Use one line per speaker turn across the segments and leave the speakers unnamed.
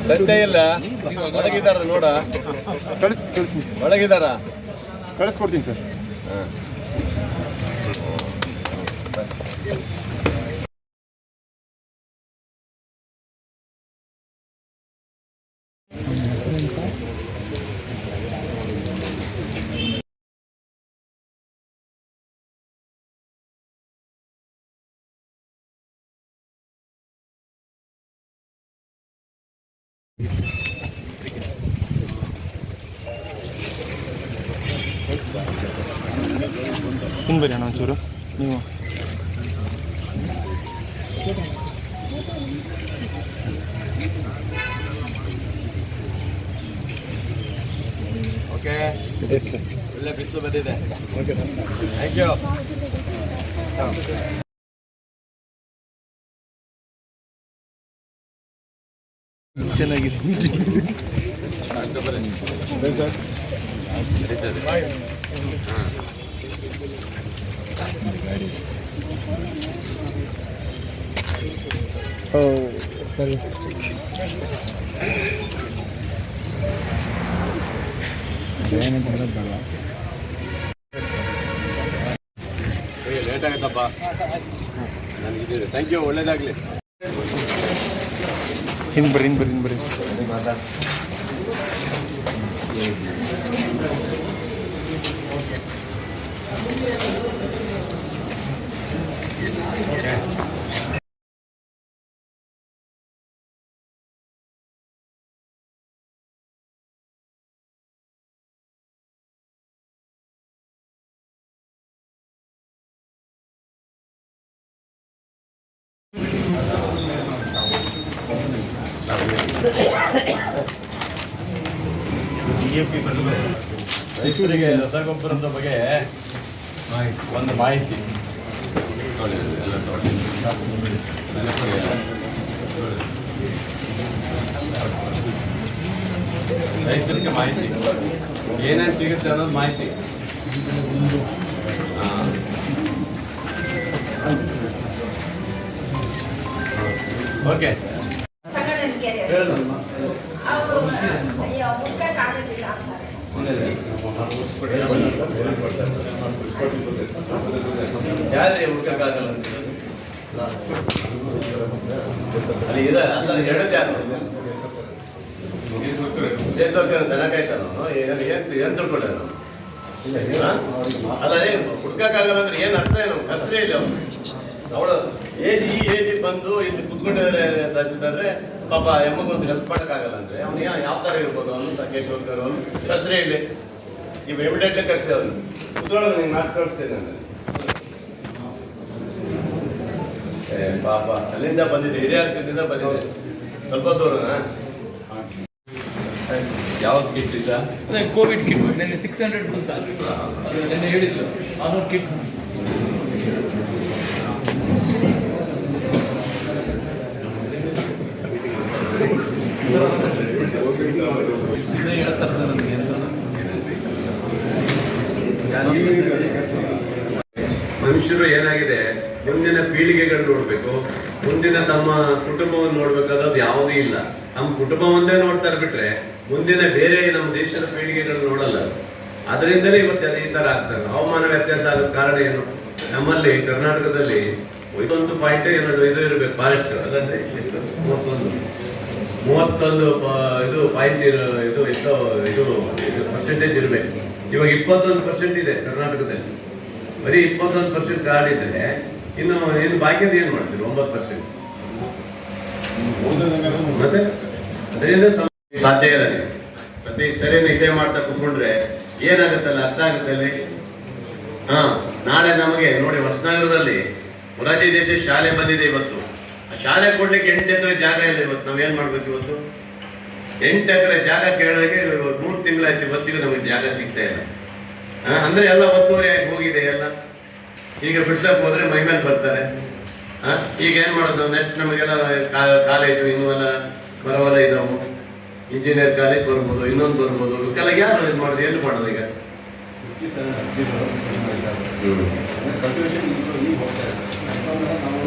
ಸತ್ಯ ಇಲ್ಲ ಒಳಗಿದಾರ ನೋಡ
ಕಳಿಸಿ
ಒಳಗಿದಾರ
ಕಳಿಸ್ಕೊಡ್ತೀನಿ ಸರ್. ಹಿಂಗೆ ಬರಿ ಅಣ್ಣ ಒಂಚೂರು ನೀವು.
Okay
yes sir.
ಒಳ್ಳೆ ಬಿಸಿಲು ಬಂದಿದೆ.
Okay sir,
thank you.
ಚೆನ್ನಾಗಿದೆ ಸರಿ.
ಲೇಟ್ ಆಗುತ್ತಪ್ಪ ನನಗಿದ್ದೀರಿ. ಥ್ಯಾಂಕ್ ಯು, ಒಳ್ಳೇದಾಗಲಿ.
ಹಿಂಗೆ ಬರ್ರಿ
ರೈತರಿಗೆ ರಸಗೊಬ್ಬರದ ಬಗ್ಗೆ ಒಂದು ಮಾಹಿತಿ ನೋಡಿ. ರೈತರಿಗೆ ಮಾಹಿತಿ ಏನೇನು ಸಿಗುತ್ತೆ ಅನ್ನೋದು ಮಾಹಿತಿ. ಓಕೆ ಯಾರೇ ಹುಡ್ಕಕ್ಕಾಗಲ್ಲ ಅಲ್ಲಿ ಇದೆ. ಅಲ್ಲ ಹೇಳೋದು ಯಾರು ದನ ಕಾಯ್ತಾನೋ ಏನು ತಿಳ್ಕೊಂಡೆ ನಾನು. ಅಲ್ಲ ಹುಡ್ಕಕ್ಕಾಗಲ್ಲ ಅಂದ್ರೆ ಏನು ಅರ್ಥ ಏನು? ಕಷ್ಟೇ ಇಲ್ಲ ಅವಳು ಈ ಏಜಿಗೆ ಬಂದು ಇಲ್ಲಿ ಕುತ್ಕೊಂಡಿದ್ದಾರೆ ತಹಸೀಲ್ದಾರ್ರೆ. ಪಾಪ ಎಮ್ಮಗೊಂದು ಹೆಲ್ಪ್ ಮಾಡೋಕ್ಕಾಗಲ್ಲ ಅಂದರೆ ಅವ್ನು ಯಾವ ಥರ ಇರ್ಬೋದು ಅವನು ಕೇಶವಕರ್ ಅವನು ಕಷ್ಟೇ ಇಲ್ಲಿ. ಇವು ಎಮಿಡೆಂಟ್ಲಿ ಕಷ್ಟ ಅವನು ಕುತ್ಕೊಳ್ಳೋದು ನೀನು ಮಾತು ಕಳಿಸ್ತೇನೆ ನಾನು. ಪಾಪ ಅಲ್ಲಿಂದ ಬಂದಿದೆ, ಹಿರಿಯರ್ಕದಿಂದ ಬಂದಿದೆ. ಸ್ವಲ್ಪ ದೂರನಾ? ಯಾವ್ದು ಕಿಟ್ ಇದ್ದ?
ಕೋವಿಡ್ ಕಿಟ್ಸ್ ನೆನ್ನೆ 600 ಬಂತ. ನೆನ್ನೆ ಹೇಳಿದ್ರು 600 ಕಿಟ್.
ಮನುಷ್ಯರು ಏನಾಗಿದೆ, ಮುಂದಿನ ಪೀಳಿಗೆಗಳು ನೋಡ್ಬೇಕು, ಮುಂದಿನ ತಮ್ಮ ಕುಟುಂಬವನ್ನು ನೋಡ್ಬೇಕಾದದ್ದು ಯಾವುದೂ ಇಲ್ಲ. ನಮ್ಮ ಕುಟುಂಬ ಒಂದೇ ನೋಡ್ತಾರೆ ಬಿಟ್ರೆ ಮುಂದಿನ ಬೇರೆ ನಮ್ಮ ದೇಶದ ಪೀಳಿಗೆಗಳು ನೋಡಲ್ಲ. ಅದರಿಂದಲೇ ಇವತ್ತು ಈ ತರ ಆಗ್ತಾರೆ. ಹವಾಮಾನ ವ್ಯತ್ಯಾಸ ಆಗೋದ ಕಾರಣ ಏನು? ನಮ್ಮಲ್ಲಿ ಕರ್ನಾಟಕದಲ್ಲಿ 1 ಪಾಯಿಂಟ್ ಏನದು ಇದು ಇರಬೇಕು ಫಾರೆಸ್ಟ್, ಅಲ್ಲಂದ್ರೆ 31 ಇದು ಪಾಯಿಂಟ್ ಇದು ಎಷ್ಟೋ ಇದು ಪರ್ಸೆಂಟೇಜ್ ಇರಬೇಕು. ಇವಾಗ 21% ಇದೆ ಕರ್ನಾಟಕದಲ್ಲಿ. ಬರೀ 21% ಕಾಡಿದ್ರೆ ಇನ್ನು ಬಾಕಿಯದು ಏನು ಮಾಡ್ತೀವಿ? 9%. ಮತ್ತೆ ಅದರಿಂದ ಸಾಧ್ಯ ಇಲ್ಲ. ನೀವು ಪ್ರತಿ ಸರಿನ ಇದೇ ಮಾಡ್ತಾ ಕುತ್ಕೊಂಡ್ರೆ ಏನಾಗುತ್ತಲ್ಲ, ಅರ್ಥ ಆಗುತ್ತಲ್ಲಿ. ನಾಳೆ ನಮಗೆ ನೋಡಿ ಹೊಸನಗರದಲ್ಲಿ ಮೊರಾರ್ಜಿ ದೇಸಾಯಿ ಶಾಲೆ ಬಂದಿದೆ ಇವತ್ತು. ಆ ಶಾಲೆ ಕೊಡ್ಲಿಕ್ಕೆ 8 ಎಕರೆ ಜಾಗ ಇಲ್ಲ ಇವತ್ತು. ನಾವೇನ್ ಮಾಡ್ಬೇಕು ಇವತ್ತು? 8 ಎಕರೆ ಜಾಗ ಕೇಳೋರಿಗೆ 3 ತಿಂಗಳಾಯ್ತು, ಇವತ್ತಿಗೂ ನಮಗೆ ಜಾಗ ಸಿಗ್ತಾ ಇಲ್ಲ. ಅಂದ್ರೆ ಎಲ್ಲ ಒತ್ತುವರಿ ಆಗಿ ಹೋಗಿದೆ ಎಲ್ಲ. ಈಗ ಬಿಡ್ಸಕ್ ಹೋದ್ರೆ ಮೈಮೇಲೆ ಬರ್ತಾರೆ. ಈಗ ಏನ್ ಮಾಡೋದು? ನೆಕ್ಸ್ಟ್ ನಮಗೆಲ್ಲ ಕಾಲೇಜು ಇನ್ನೂ ಎಲ್ಲ ಬರೋವಲ್ಲ ಇದಾವು. ಇಂಜಿನಿಯರ್ ಕಾಲೇಜ್ ಬರ್ಬೋದು, ಇನ್ನೊಂದು ಬರ್ಬೋದು. ಇವಕ್ಕೆಲ್ಲ ಯಾರು ಇದು ಮಾಡೋದು? ಎಲ್ಲಿ ಮಾಡೋದು? ಈಗ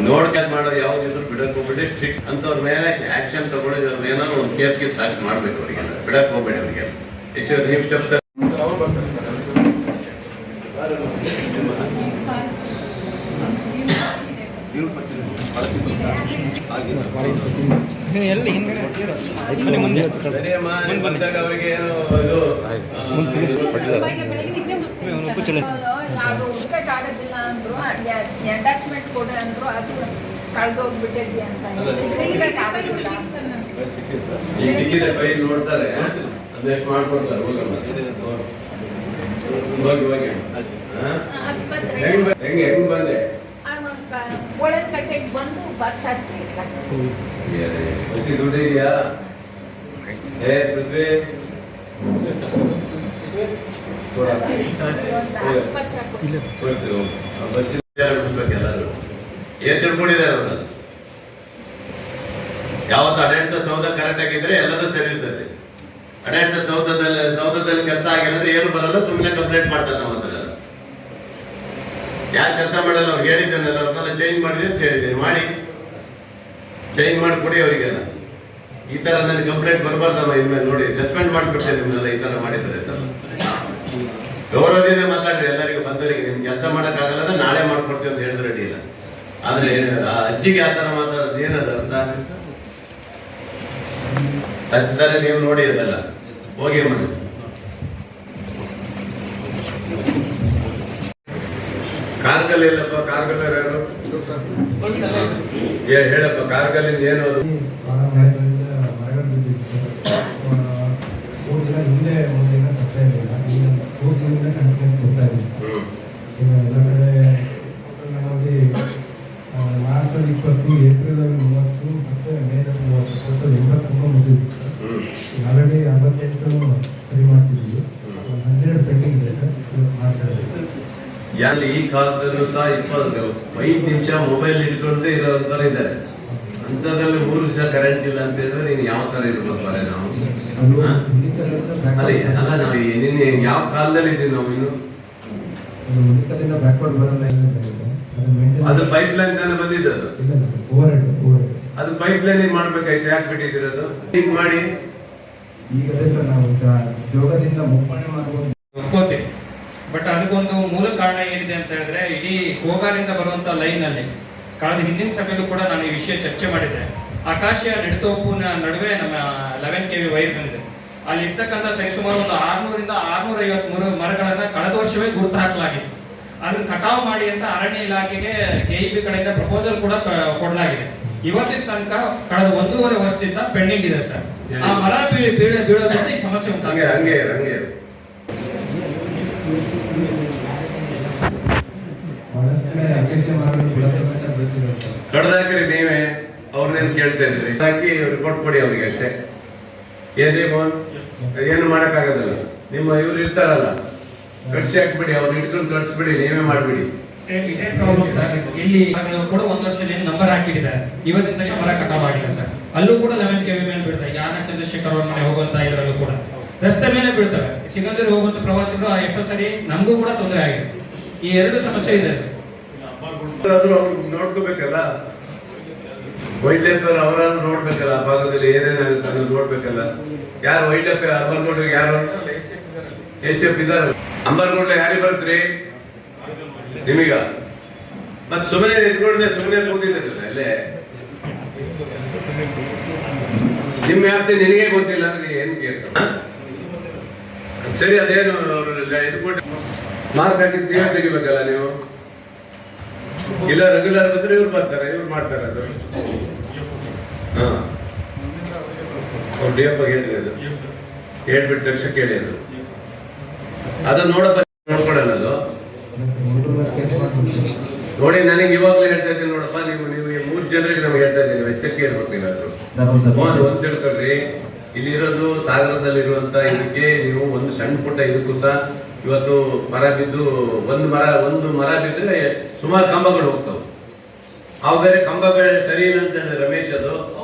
ನೋಡ್ಕೊಂಡು ಮಾಡೋದು ಯಾವ್ದಿದ್ರು ಬಿಡಕ್ ಹೋಗ್ಬಿಟ್ಟು ಸ್ಟ್ರಿಕ್ಟ್ ಅಂತವ್ರ ಮೇಲೆ ಆಕ್ಷನ್ ತಗೊಂಡು ಏನಾದ್ರು ಒಂದು ಕೇಸ್ ಹಾಕಿ ಮಾಡ್ಬೇಕು ಅವರಿಗೆಲ್ಲ, ಬಿಡಕ್ ಹೋಗ್ಬೇಡಿ ಅವರಿಗೆಲ್ಲ. ಎಷ್ಟು ನೀವು ಸ್ಟೆಪ್
ಎಲ್ಲಿ ಹಿಂದ್ಗಡೆ
ಮುಂದೆ
ಬಂದಾಗ ಅವರಿಗೆ ಏನು ಇದು
ಹುಡುಕಾಗೋದಿಲ್ಲ ಅಂದ್ರು, ಎಂಡಾಸ್ಮೆಂಟ್ ಕೊಡ ಅಂದ್ರು, ಅದು ಕಳ್ದೋಗ್ಬಿಟ್ಟಿದ್ವಿ ಅಂತ.
ಈಗ ಸಿಕ್ಕಿದ್ರೆ ಫೈಲ್ ನೋಡ್ತಾರೆ, ಅದೆಷ್ಟು ಮಾಡ್ಕೊಡ್ತಾರೆ. ಹೋಗಿ ಹೋಗಿ ಹೆಂಗೆ ಹೆಂಗ್ ಬಂದೆ?
ಒಳದ ಕಟ್ಟೆಗೆ ಬಂದು ಬಸ್ ಹತ್ತಿ
ಬಸ್ಸಿ ದುಡ್ಡಿದ್ಯಾ? ಏ ಪೃಥ್ವಿ ಎಲ್ಲರೂ ಏನ್ ತಿಳ್ಕೊಂಡಿದ್ದಾರೆ ಅವ್ರನ್ನ. ಯಾವತ್ತು ಆಡಳಿತ ಸೌಧ ಕರೆಕ್ಟ್ ಆಗಿದ್ರೆ ಎಲ್ಲದೂ ಸರಿ ಇರ್ತದೆ. ಆಡಳಿತ ಸೌಧದಲ್ಲಿ ಕೆಲಸ ಆಗಿಲ್ಲ ಅಂದ್ರೆ ಏನು ಬರಲ್ಲ, ಸುಮ್ಮನೆ ಕಂಪ್ಲೇಂಟ್ ಮಾಡ್ತಾರೆ ನಮ್ಮ ಹತ್ರ. ಯಾರು ಕೆಲಸ ಮಾಡಲ್ಲ ಅವ್ರಿಗೆ ಹೇಳಿದ್ದೇನಲ್ಲ, ಅವ್ರನ್ನೆಲ್ಲ ಚೇಂಜ್ ಮಾಡಿ ಅಂತ ಹೇಳಿದ್ದೀನಿ. ಮಾಡಿ ಚೇಂಜ್ ಮಾಡಿ ಕೊಡಿ ಅವರಿಗೆಲ್ಲ. ಈ ತರ ನನಗೆ ಕಂಪ್ಲೇಂಟ್ ಬರಬಾರ್ದಮ್ಮ ಇನ್ಮೇಲೆ. ನೋಡಿ ಸಸ್ಪೆಂಡ್ ಮಾಡಿಬಿಡ್ತೇನೆ ನಿಮ್ಮೆಲ್ಲ ಈ ತರ ಮಾಡಿದ್ದಾರೆ. ಗೌರವದಿಂದ ಮಾತಾಡ್ರಿ ಎಲ್ಲರಿಗೂ ಬಂದವರಿಗೆ. ನಿಮ್ಗೆ ಕೆಲಸ ಮಾಡೋಕ್ಕಾಗಲ್ಲ ಅಂದ್ರೆ ನಾಳೆ ಮಾಡ್ಕೊಡ್ತೀವಿ ಅಂತ ಹೇಳಿದ್ರೆ ರೆಡಿ ಇಲ್ಲ. ಆದ್ರೆ ಆ ಅಜ್ಜಿಗೆ ಆ ತರ ಮಾತಾಡೋದು ಏನದ ಅಂತ ತಹಸೀಲ್ದಾರ್ ನೀವು ನೋಡಿ ಅದೆಲ್ಲ ಹೋಗಿ ಮಾಡಿ. ಕಾರ್ಗಲ್ ಇಲ್ಲಪ್ಪ, ಕಾರ್ಗಲ್ ಯಾರು ಹೇಳಪ್ಪ, ಕಾರ್ಗಲ್ಲಿಂದ ಏನು ಅದು?
ಹಿಂದೆ ಒಂದಿನ ಸತ್ಯ ಇರಲಿಲ್ಲ, ಈಗ 4 ದಿನದಿಂದ ಕಂಟಿನ್ಯೂಸ್ ಕೊಡ್ತಾ ಇದ್ದೀವಿ. ಈಗ ಎಲ್ಲ ಕಡೆ ನಮ್ಮಲ್ಲಿ ಮಾರ್ಚ್ 20, ಏಪ್ರಿಲ್ 30 ಮತ್ತು ಮೇ 30 ಟೋಟಲ್ 80 ಮುಗಿದಿತ್ತು. ಆಲ್ರೆಡಿ 58 ಸರಿ ಮಾಡ್ತಿದ್ದೀವಿ. 12 ಪೆಂಡಿಂಗ್ ಇದೆ ಸರ್, ಮಾಡ್ತಾ ಇದ್ದೀವಿ.
ಯಾರು ಈ ಕಾಲದಲ್ಲೂ ಸಹ 5 ನಿಮಿಷ ಮೊಬೈಲ್ ಇಟ್ಕೊಂಡೇ ಇರೋಂಥವ್ರು ಇದ್ದಾರೆ. ಅಂಥದ್ರಲ್ಲಿ 3 ದಿವಸ ಕರೆಂಟ್ ಇಲ್ಲ ಅಂತ ಹೇಳಿದ್ರೆ ನೀನು ಯಾವ ತರ ಇರ್ಬೇಕು ಬರ ನಾವು? ಅಲ್ಲ ನಾವು ನಿನ್ನೆ ಯಾವ ಕಾಲದಲ್ಲಿ ಇದ್ದೀವಿ ನಾವು? ಇನ್ನು ಅದು ಪೈಪ್ ಲೈನ್ ತಾನೇ ಬಂದಿದ್ದದು. ಅದು ಪೈಪ್ ಲೈನ್ ಮಾಡ್ಬೇಕಾಯ್ತು, ಯಾಕೆ ಬಿಟ್ಟಿದ್ದೀರದು? ಹಿಂಗ್ ಮಾಡಿ
ಈಗ ನಾವು ಯೋಗದಿಂದ ಮುಪ್ಪಣೆ ಮಾಡ್ಬೋದು
ಒಪ್ಕೋತೀವಿ. ಬಟ್ ಅದಕ್ಕೊಂದು ಮೂಲ ಕಾರಣ ಏನಿದೆ ಅಂತ ಹೇಳಿದ್ರೆ, ಇಡೀ ಕೋಗಾರಿಂದ ಬರುವಂತ ಲೈನ್ ಅಲ್ಲಿ ಕಳೆದ ಹಿಂದಿನ ಸಭೆಯಲ್ಲೂ ಕೂಡ ನಾನು ಈ ವಿಷಯ ಚರ್ಚೆ ಮಾಡಿದ್ದೆ. ಆಕಾಶ ನೆಡತೋಪುನ ನಡುವೆ ನಮ್ಮ 11 kV ವೈರ್ ಬಂದಿದೆ. ಅಲ್ಲಿ ಇರ್ತಕ್ಕಂಥ ಸರಿಸುಮಾರು ಒಂದು 600ರಿಂದ 650 ಮರಗಳನ್ನ ಕಳೆದ ವರ್ಷವೇ ಗುರುತು ಹಾಕಲಾಗಿತ್ತು. ಅದನ್ನ ಕಟಾವು ಮಾಡಿ ಅಂತ ಅರಣ್ಯ ಇಲಾಖೆಗೆ KEB ಕಡೆಯಿಂದ ಪ್ರಪೋಸಲ್ ಕೂಡ ಕೊಡಲಾಗಿದೆ. ಇವತ್ತಿನ ತನಕ ಕಳೆದ 1.5 ವರ್ಷದಿಂದ ಪೆಂಡಿಂಗ್ ಇದೆ ಸರ್. ಆ ಮರ ಬೀಳೋದ್ರಿಂದ ಈ ಸಮಸ್ಯೆ ಉಂಟಾಗಿದೆ.
ಕಡ್ದಾಕ್ರಿ ನೀವೇ, ಅವ್ರನ್ನೇನು ಕೇಳ್ತೇನ್ರಿ? ಹಾಕಿ ರಿಪೋರ್ಟ್ ಕೊಡಿ ಅವ್ರಿಗೆ ಅಷ್ಟೇ. ಏನ್ರಿ ಮೋಹನ್, ಏನು ಮಾಡಕ್ಕಾಗೋದಿಲ್ಲ. ನಿಮ್ಮ ಇವ್ರು ಇರ್ತಾರಲ್ಲ, ಕಡ್ಸಿ ಹಾಕ್ಬಿಡಿ, ಅವ್ರು ಇಟ್ಕೊಂಡು ಕಳ್ಸಿಬಿಡಿ, ನೀವೇ ಮಾಡ್ಬಿಡಿ.
ಇಲ್ಲಿ ಕೂಡ 1 ವರ್ಷದಲ್ಲಿ ನಂಬರ್ ಹಾಕಿದ್ದಾರೆ. ಇವತ್ತಿಂದ ಮರ ಕಟಾವ್ ಆಗಿಲ್ಲ ಸರ್. ಅಲ್ಲೂ ಕೂಡ 11 kV ಮೇಲೆ ಬೀಳ್ತಾರೆ. ಯಾನ ಚಂದ್ರಶೇಖರ್ ಅವ್ರ ಮನೆ ಹೋಗುವಂತ ಇದ್ರಲ್ಲೂ ಕೂಡ ರಸ್ತೆ ಮೇಲೆ ಬೀಳ್ತವೆ. ಸಿಗಂದೂರು ಹೋಗುವಂತ ಪ್ರವಾಸಿಗರು ಎಷ್ಟೋ ಸರಿ ನಮಗೂ ಕೂಡ ತೊಂದರೆ ಆಗಿದೆ. ಈ 2 ಸಮಸ್ಯೆ ಇದೆ ಸರ್.
ನೋಡ್ಕೋಬೇಕಲ್ಲ, ವೈಲ್ಡ್ ಲೈಫ್ ಅವರಾದ್ರೂ ನೋಡ್ಬೇಕಲ್ಲ, ಆ ಭಾಗದಲ್ಲಿ ಏನೇನಾಗುತ್ತೆ ಅನ್ನೋದು ನೋಡ್ಬೇಕಲ್ಲ. ಯಾರು ವೈಲ್ಡ್ ಲೈಫ್ ಅಂಬರ್ಗೋಡ್ ಯಾರು ACF ಇದಾರ? ಅಂಬರ್ಗೋಡ್ಲೆ ಯಾರಿಗೆ ಬರುತ್ತ್ರಿ ನಿಮೀಗ? ಮತ್ ಸುಮ್ಮನೆ ನಿಂತ್ಕೊಂಡಿದ್ದೆ, ಸುಮ್ಮನೆ ಕೂತಿದ್ದಿಲ್ಲ ಅಲ್ಲೇ. ನಿಮ್ಮ ವ್ಯಾಪ್ತಿ ನಿನಗೆ ಗೊತ್ತಿಲ್ಲ ಅಂದ್ರೆ ನೀ ಏನ್ ಕೇಳ್ತ? ಸರಿ, ಅದೇನು ಅವರು ಇಟ್ಕೊಂಡು ಮಾರ್ಕ್ ಹಾಕಿದ್ ನೀವೇ ತೆಗಿಬೇಕಲ್ಲ ನೀವು. ಇಲ್ಲ ರೆಗ್ಯುಲರ್ ಬಂದ್ರೆ ಇವ್ರು ಬರ್ತಾರೆ, ಇವ್ರು ಮಾಡ್ತಾರೆ. ಅದು ಅವ್ರು DF ಹೇಳಿದ್ರೆ ಅದು ಹೇಳ್ಬಿಟ್ಟು ತಕ್ಷಣ ಕೇಳಿ ಅದು ಅದನ್ನ ನೋಡ್ಕೊಡಲ್ಲ ಅದು. ನೋಡಿ, ನನಗೆ ಇವಾಗಲೇ ಹೇಳ್ತಾ ಇದ್ದೀನಿ ನೋಡಪ್ಪ, ನೀವು 3 ಜನರಿಗೆ ನಮ್ಗೆ ಹೇಳ್ತಾ ಇದ್ದೀನಿ, ಎಚ್ಚರಿಕೆ ಇರ್ಬೇಕು. ನೀವಾದ್ರು ಒಂದ್ ತಿಳ್ಕೊಳ್ರಿ, ಇಲ್ಲಿರೋದು ಸಾಗರದಲ್ಲಿರುವಂತ ಇದಕ್ಕೆ ನೀವು ಒಂದು ಸಣ್ಣ ಪುಟ್ಟ ಇದಕ್ಕೂ ಸಹ ಇವತ್ತು ಮರ ಬಿದ್ದು ಒಂದು ಮರ ಬಿದ್ದರೆ ಸುಮಾರು ಕಂಬಗಳು ಹೋಗ್ತಾವೆ. ಅವು ಬೇರೆ ಕಂಬ ಬೇರೆ ಸರಿ ಇಲ್ಲ ಅಂತ ಹೇಳಿದ್ರೆ ರಮೇಶ್, ಅದು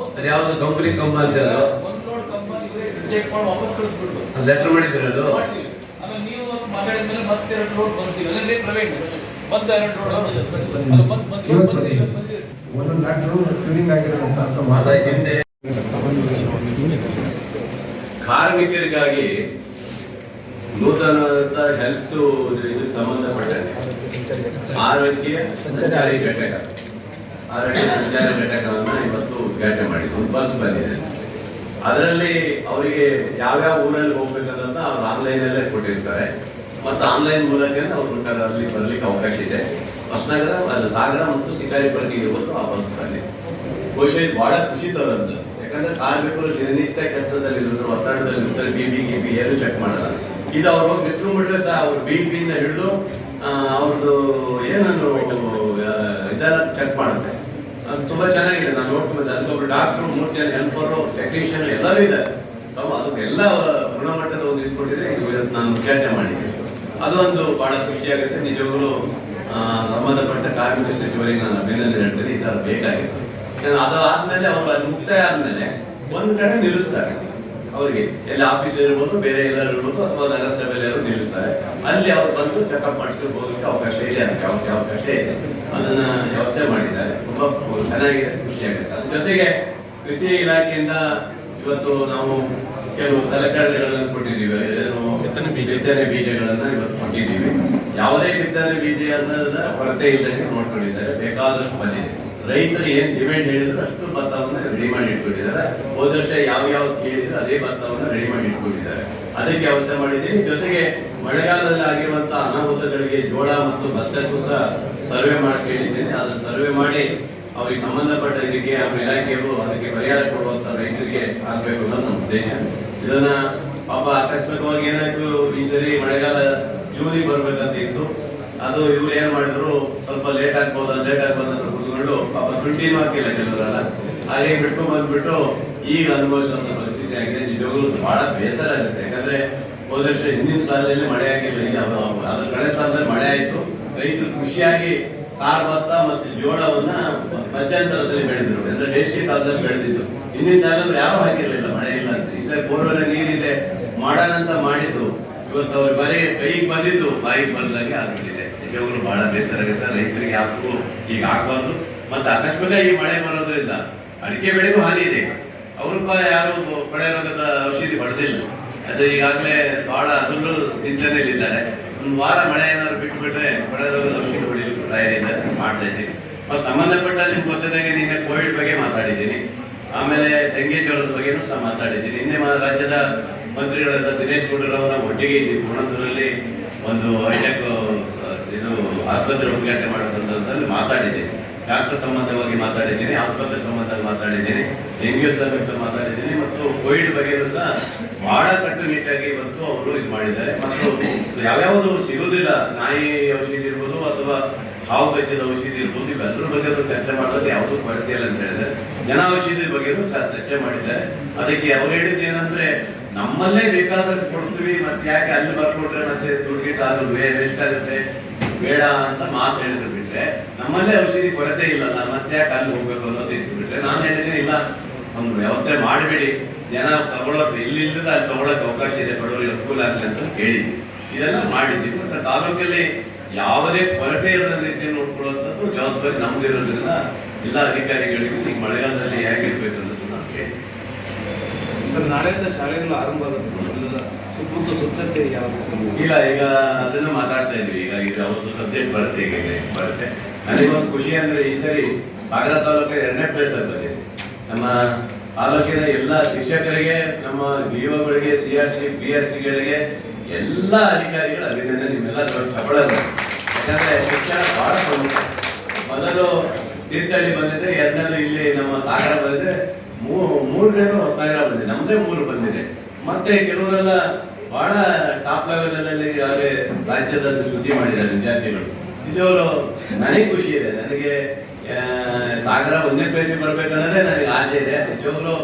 ಯಾವ್ದು ಕಂಪನಿ ಕಂಬ ಅಂತ ಲೆಟರ್ ಮಾಡಿದ್ರೆ ಅದು
ಮಾತಾಡಿದ್ಮೇಲೆ ಮತ್ತೆ 2 ರೋಡ್ ಬಂದ್ವಿ ಅಲ್ಲೇ ಪ್ರೈವೇಟ್ ಮತ್ತೆ 2 ರೋಡ್ ಅದು ಬಂದಿದೆ
ಒಂದೊಂದು ಡಾಕ್ಟ್ರು ಟ್ಯೂನಿಂಗ್ ಆಗಿರೋದಂತ
ಅದ ಹಿಂದೆ ಕಾರ್ಮಿಕರಿಗಾಗಿ ನೂತನವಾದ ಹೆಲ್ತ್ ಇದಕ್ಕೆ ಸಂಬಂಧಪಟ್ಟಂತೆ ಆರೋಗ್ಯ ಸಂಚಾರಿ ಘಟಕ ಘಟಕವನ್ನು ಇವತ್ತು ಉದ್ಘಾಟನೆ ಮಾಡಿದ್ದು ಬಸ್ ಬಂದಿದೆ. ಅದರಲ್ಲಿ ಅವರಿಗೆ ಯಾವ್ಯಾವ ಊರಲ್ಲಿ ಹೋಗ್ಬೇಕಂತ ಅವ್ರು ಆನ್ಲೈನಲ್ಲೇ ಕೊಟ್ಟಿರ್ತಾರೆ ಮತ್ತು ಆನ್ಲೈನ್ ಮೂಲಕ ಅವ್ರು ಅಲ್ಲಿ ಬರಲಿಕ್ಕೆ ಅವಕಾಶ ಇದೆ. ಹೊಸನಗರ, ಸಾಗರ ಮತ್ತು ಶಿಕಾರಿಪುರಕ್ಕೆ ಇರ್ಬೋದು ಆ ಬಸ್ನಲ್ಲಿ. ಬಹುಶಃ ಇದು ಬಹಳ ಖುಷಿ ತರೋದು. ಯಾಕಂದ್ರೆ ಕಾರ್ಮಿಕರು ದಿನನಿತ್ಯ ಕೆಲಸದಲ್ಲಿ ಇರೋದು, ಒತ್ತಡದಲ್ಲಿ ಇರ್ತಾರೆ, BPGP ಏನು ಚೆಕ್ ಮಾಡಲ್ಲ. ಇದು ಅವ್ರು ಹೋಗಿ ಬಿಟ್ಕೊಂಡ್ಬಿಟ್ರೆ ಸಹ ಅವ್ರ BPಯಿಂದ ಹಿಡಿದು ಅವ್ರದ್ದು ಏನನ್ನು ಇದೆಲ್ಲ ಚೆಕ್ ಮಾಡುತ್ತೆ. ತುಂಬಾ ಚೆನ್ನಾಗಿದೆ. ನಾನು ನೋಡ್ಕೊಂಡು ಅದಕ್ಕೊಬ್ರು ಡಾಕ್ಟ್ರು, 3 ಜನ ಹೆಲ್ಪರು, ಟೆಕ್ನಿಷಿಯನ್ ಎಲ್ಲರೂ ಇದ್ದಾರೆ. ಅದಕ್ಕೆಲ್ಲ ಗುಣಮಟ್ಟದ ಒಂದು ಇಟ್ಕೊಂಡಿದ್ರೆ ಇವತ್ತು ನಾನು ಉದ್ಘಾಟನೆ ಮಾಡಿದ್ದೀನಿ. ಅದು ಒಂದು ಬಹಳ ಖುಷಿಯಾಗುತ್ತೆ. ನಿಜವಾಗ್ಲೂ ಸಂಬಂಧಪಟ್ಟ ಕಾರ್ಮಿಕ ಸಚಿವರಿಗೆ ನಾನು ಅಭಿನಂದನೆ ಹೇಳ್ತೇನೆ. ಈ ಥರ ಬೇಕಾಗಿತ್ತು. ಅದು ಆದ್ಮೇಲೆ ಅವರು ಅಲ್ಲಿ ಮುಕ್ತಾಯ ಆದ್ಮೇಲೆ ಒಂದು ಕಡೆ ನಿಲ್ಲಿಸ್ತಾರೆ. ಅವರಿಗೆ ಎಲ್ಲಿ ಆಫೀಸ್ ಇರ್ಬೋದು, ಬೇರೆ ಎಲ್ಲರೂ ಇರ್ಬೋದು, ಅಥವಾ ನಗರಸಭೆಯಲ್ಲಿ ನಿಲ್ಲಿಸ್ತಾರೆ. ಅಲ್ಲಿ ಅವ್ರು ಬಂದು ಚೆಕಪ್ ಮಾಡಿಸ್ಕೊಂಡು ಹೋಗ್ಲಿಕ್ಕೆ ಅವಕಾಶ ಇದೆ. ಅದಕ್ಕೆ ಅವಕಾಶ ಇದೆ. ಅದನ್ನ ವ್ಯವಸ್ಥೆ ಮಾಡಿದ್ದಾರೆ. ತುಂಬಾ ಚೆನ್ನಾಗಿದೆ, ಖುಷಿಯಾಗುತ್ತೆ. ಅದ್ರ ಜೊತೆಗೆ ಕೃಷಿ ಇಲಾಖೆಯಿಂದ ಇವತ್ತು ನಾವು ಕೆಲವು ಸಲಕರಣೆಗಳನ್ನು ಕೊಟ್ಟಿದ್ದೀವಿ. ಏನು ಬಿತ್ತನೆ ಬೀಜಗಳನ್ನ ಇವತ್ತು ಕೊಟ್ಟಿದ್ದೀವಿ. ಯಾವುದೇ ಬಿತ್ತನೆ ಬೀಜ ಅನ್ನೋದ ಕೊರತೆ ಇಲ್ಲದಂಗೆ ನೋಡ್ಕೊಂಡಿದ್ದಾರೆ. ಬೇಕಾದಷ್ಟು ಬಂದಿದೆ. ರೈತರು ಏನ್ ಡಿಮ್ಯಾಂಡ್ ಹೇಳಿದ್ರು ಅಷ್ಟು ಭತ್ತವನ್ನ ರೆಡಿ ಮಾಡಿ ಇಟ್ಕೊಂಡಿದ್ದಾರೆ. ಹೋದ ವರ್ಷ ಯಾವ ಕೇಳಿದ್ರೆ ಅದೇ ಭತ್ತವನ್ನ ರೆಡಿ ಮಾಡಿ ಇಟ್ಕೊಂಡಿದ್ದಾರೆ. ಅದಕ್ಕೆ ವ್ಯವಸ್ಥೆ ಮಾಡಿದ್ದೀವಿ. ಜೊತೆಗೆ ಮಳೆಗಾಲದಲ್ಲಿ ಆಗಿರುವಂತಹ ಅನಾಹುತಗಳಿಗೆ ಜೋಳ ಮತ್ತು ಭತ್ತಕ್ಕೂ ಸಹ ಸರ್ವೆ ಮಾಡಿ ಕೇಳಿದ್ದೇನೆ. ಅದನ್ನು ಸರ್ವೆ ಮಾಡಿ ಅವ್ರಿಗೆ ಸಂಬಂಧಪಟ್ಟ ಇದಕ್ಕೆ ನಮ್ಮ ಇಲಾಖೆಯವರು ಅದಕ್ಕೆ ಪರಿಹಾರ ಕೊಡುವಂತ ರೈತರಿಗೆ ಆಗ್ಬೇಕು ಅನ್ನೋದು ನಮ್ಮ ಉದ್ದೇಶ. ಇದನ್ನ ಪಾಪ ಆಕಸ್ಮಿಕವಾಗಿ ಏನಾಯ್ತು, ಈ ಸರಿ ಮಳೆಗಾಲ ಜೂನಿಗೆ ಬರ್ಬೇಕಂತ ಇತ್ತು. ಅದು ಇವ್ರು ಏನ್ ಮಾಡಿದ್ರು, ಸ್ವಲ್ಪ ಲೇಟ್ ಆಗ್ಬೋದು ಅಂತ ಕುತ್ಕೊಂಡು ಪಾಪ ದುಡ್ಡಿನೂ ಹಾಕಿಲ್ಲ ಕೆಲವರೆಲ್ಲ. ಹಾಗೆ ಬಿಟ್ಕೊಂಡು ಬಂದ್ಬಿಟ್ಟು ಈಗ ಅನುಭವಿಸುವಂತ ಪರಿಸ್ಥಿತಿ ಆಗಿದೆ. ನಿಜವಾಗ್ಲೂ ಬಹಳ ಬೇಸರ ಆಗುತ್ತೆ. ಯಾಕಂದ್ರೆ ಹೋದ ವರ್ಷ ಹಿಂದಿನ ಸಾಲಿನಲ್ಲಿ ಮಳೆ ಆಗಿಲ್ಲ. ಈಗ ಅದ್ರ ಕಳೆ ಸಾಲದಲ್ಲಿ ಮಳೆ ಆಯ್ತು. ರೈತರು ಖುಷಿಯಾಗಿ ಕಾರ್ ಭತ್ತ ಮತ್ತು ಜೋಳವನ್ನ ಮಧ್ಯಂತರದಲ್ಲಿ ಬೆಳೆದ್ರು. ಅಂದ್ರೆ ಬೇಸಿಗೆ ಕಾಲದಲ್ಲಿ ಬೆಳೆದಿದ್ದು. ಹಿಂದಿನ ಸಾಲಲ್ಲಿ ಯಾರು ಹಾಕಿರ್ಲಿಲ್ಲ, ಮಳೆ ಇಲ್ಲ ಅಂತ. ಈ ಸರಿ ಬೋರ್ವೆಲ್ ನೀರಿದೆ ಮಾಡೋಣ ಅಂತ ಮಾಡಿದ್ರು. ಇವತ್ತು ಅವ್ರು ಬರೀ ಕೈಗೆ ಬಂದಿದ್ದು ಬಾಯಿಗೆ ಬಂದಾಗೆ ಆಗ್ಬಿಟ್ಟಿದೆ. ನಿಜವಾಗ್ಲೂ ಬಹಳ ಬೇಸರ ಆಗುತ್ತೆ. ರೈತರಿಗೆ ಯಾಕೂ ಈಗ ಆಗ್ಬಾರ್ದು. ಮತ್ತೆ ಅಕಸ್ಮಾತ್ ಈ ಮಳೆ ಬರೋದ್ರಿಂದ ಅಡಿಕೆ ಬೆಳೆಗೂ ಹಾನಿ ಇದೆ. ಅವರು ಯಾರು ಕೊಳೆ ರೋಗದ ಔಷಧಿ ಹೊಡೆದಿಲ್ಲ. ಅದು ಈಗಾಗಲೇ ಬಹಳ ಅದರಲ್ಲೂ ಚಿಂತನೆಯಲ್ಲಿದ್ದಾರೆ. ಒಂದು ವಾರ ಮಳೆ ಏನಾದ್ರು ಬಿಟ್ಟುಬಿಟ್ರೆ ಕೊಳೆ ರೋಗದ ಔಷಧಿ ಹೊಡೆಯಲು ತಯಾರಿದ್ದಾರೆ, ಮಾಡ್ತಾ ಇದ್ದೀವಿ. ಮತ್ತು ಸಂಬಂಧಪಟ್ಟ ನಿಮ್ಗೆ ಗೊತ್ತಿದ್ದಾಗೆ ನಿನ್ನೆ ಕೋವಿಡ್ ಬಗ್ಗೆ ಮಾತಾಡಿದ್ದೀನಿ. ಆಮೇಲೆ ಡೆಂಗಿ ಜ್ವರದ ಬಗ್ಗೆನೂ ಸಹ ಮಾತಾಡಿದ್ದೀನಿ. ನಿನ್ನೆ ರಾಜ್ಯದ ಮಂತ್ರಿಗಳಾದ ದಿನೇಶ್ ಗುಂಡೂರಾವ್ ಒಟ್ಟಿಗೆ ಇದ್ದೀವಿ. ಕೋಣಂದೂರಲ್ಲಿ ಒಂದು ಹೈಟೆಕ್ ಇದು ಆಸ್ಪತ್ರೆ ಉದ್ಘಾಟನೆ ಮಾಡೋ ಸಂದರ್ಭದಲ್ಲಿ ಮಾತಾಡಿದ್ದೀನಿ. ಡಾಕ್ಟರ್ ಸಂಬಂಧವಾಗಿ ಮಾತಾಡಿದ್ದೀನಿ, ಆಸ್ಪತ್ರೆ ಸಂಬಂಧವಾಗಿ ಮಾತಾಡಿದ್ದೀನಿ, ಡೆಂಗ್ಯೂ ಬಗ್ಗೆ ಮಾತಾಡಿದ್ದೀನಿ. ಮತ್ತು ಕೋವಿಡ್ ಬಗ್ಗೆಯೂ ಸಹ ಬಹಳ ಕಟ್ಟುನಿಟ್ಟಾಗಿ ಇವತ್ತು ಅವರು ಇದು ಮಾಡಿದ್ದಾರೆ. ಮತ್ತು ಯಾವ್ಯಾವುದು ಸಿಗುವುದಿಲ್ಲ, ನಾಯಿ ಔಷಧಿ ಇರ್ಬೋದು ಅಥವಾ ಹಾವು ಕಚ್ಚಿದ ಔಷಧಿ ಇರ್ಬೋದು, ಇವೆಲ್ಲರ ಬಗ್ಗೆ ಚರ್ಚೆ ಮಾಡೋದು ಯಾವುದೂ ಕೊರತೆ ಇಲ್ಲ ಅಂತ ಹೇಳಿದ್ದಾರೆ. ಜನ ಔಷಧಿ ಬಗ್ಗೆಯೂ ಚರ್ಚೆ ಮಾಡಿದ್ದಾರೆ. ಅದಕ್ಕೆ ಅವ್ರು ಹೇಳಿದ್ದು ಏನಂದ್ರೆ, ನಮ್ಮಲ್ಲೇ ಬೇಕಾದಷ್ಟು ಕೊಡ್ತೀವಿ, ಮತ್ತೆ ಯಾಕೆ ಅಲ್ಲಿ ಬರ್ಕೊಟ್ರೆ ಮತ್ತೆ ದುಡ್ಡಿಗೆ ಸಾಲು ವೇಸ್ಟ್ ಆಗುತ್ತೆ, ಬೇಡ ಅಂತ ಮಾತು ಹೇಳಿದ್ರು. ಬಿಟ್ರೆ ನಮ್ಮಲ್ಲೇ ಔಷಧಿ ಕೊರತೆ ಇಲ್ಲಲ್ಲ, ಮತ್ತೆ ಯಾಕೆ ಅಲ್ಲಿ ಹೋಗ್ಬೇಕು ಅನ್ನೋದು ಇತ್ತು. ಬಿಟ್ರೆ ನಾನು ಹೇಳಿದ್ದೀನಿ, ಇಲ್ಲ ಒಂದು ವ್ಯವಸ್ಥೆ ಮಾಡಬೇಡಿ, ಜನ ತಗೊಳೋಕೆ ಇಲ್ಲಿಲ್ಲದ ಅಲ್ಲಿ ತಗೊಳಕ್ಕೆ ಅವಕಾಶ ಇದೆ, ಬಡವರಿಗೆ ಅನುಕೂಲ ಆಗಲಿ ಅಂತ ಹೇಳಿದ್ವಿ. ಇದೆಲ್ಲ ಮಾಡಿದ್ದೀವಿ. ಮತ್ತು ತಾಲೂಕಲ್ಲಿ ಯಾವುದೇ ಕೊರತೆ ಇರೋ ರೀತಿಯಲ್ಲಿ ನೋಡ್ಕೊಳ್ಳುವಂಥದ್ದು ಜವಾಬ್ದಾರಿ ನಮ್ದಿರೋದ್ರಿಂದ ಎಲ್ಲ ಅಧಿಕಾರಿಗಳಿಗೂ ಈಗ ಮಳೆಗಾಲದಲ್ಲಿ ಹೇಗಿರ್ಬೇಕು ಅನ್ನೋದು ನಾವು ಕೇಳಿ.
ಸರ್, ನಾಳೆಯಿಂದ ಶಾಲೆಗಳು ಆರಂಭ ಆಗುತ್ತೆ. ಸುತ್ತಮುತ್ತ ಸ್ವಚ್ಛತೆ
ಇಲ್ಲ, ಈಗ ಅದನ್ನು ಮಾತಾಡ್ತಾ ಇದ್ವಿ. ಈಗ ಇದು ಅವತ್ತು ಸಬ್ಜೆಕ್ಟ್ ಬರುತ್ತೆ, ಈಗ ಬರುತ್ತೆ. ನನಗೊಂದು ಖುಷಿ ಅಂದ್ರೆ ಈ ಸರಿ ಸಾಗರ ತಾಲೂಕಿನ 2ನೇ ಪ್ಲೇಸ್ ಅಲ್ಲಿ ಬಂದಿದೆ. ನಮ್ಮ ತಾಲೂಕಿನ ಎಲ್ಲ ಶಿಕ್ಷಕರಿಗೆ, ನಮ್ಮ BOಗಳಿಗೆ, CRC PRCಗಳಿಗೆ ಎಲ್ಲ ಅಧಿಕಾರಿಗಳ ಅಭಿನಂದನೆ. ನಿಮ್ಮೆಲ್ಲ ಚಪಳ. ಯಾಕಂದ್ರೆ ಶಿಕ್ಷಣ ಬಹಳ ಪ್ರಮುಖ. ಮೊದಲು ತೀರ್ಥಹಳ್ಳಿ ಬಂದಿದೆ, 2ನೇದು ಇಲ್ಲಿ ನಮ್ಮ ಸಾಗರ ಬಂದಿದೆ, 3ನೇದು ಹೊಸನಗರ ಬಂದಿದೆ. ನಮ್ದೇ 3 ಬಂದಿದೆ. ಮತ್ತೆ ಕೆಲವರೆಲ್ಲ ಬಹಳ ಟಾಪ್ ಲೆವೆಲ್ ಅಲ್ಲಿ ರಾಜ್ಯದಲ್ಲಿ ಸುದ್ದಿ ಮಾಡಿದ್ದಾರೆ ವಿದ್ಯಾರ್ಥಿಗಳು. ನಿಜವರು ನನಗೆ ಖುಷಿ ಇದೆ. ನನಗೆ ಸಾಗರ 1ನೇ ಪ್ಲೇಸಿಗೆ ಬರ್ಬೇಕನ್ನೋದೇ ನನಗೆ ಆಸೆ ಇದೆ. ನಿಜವಾಗ್ಲೂ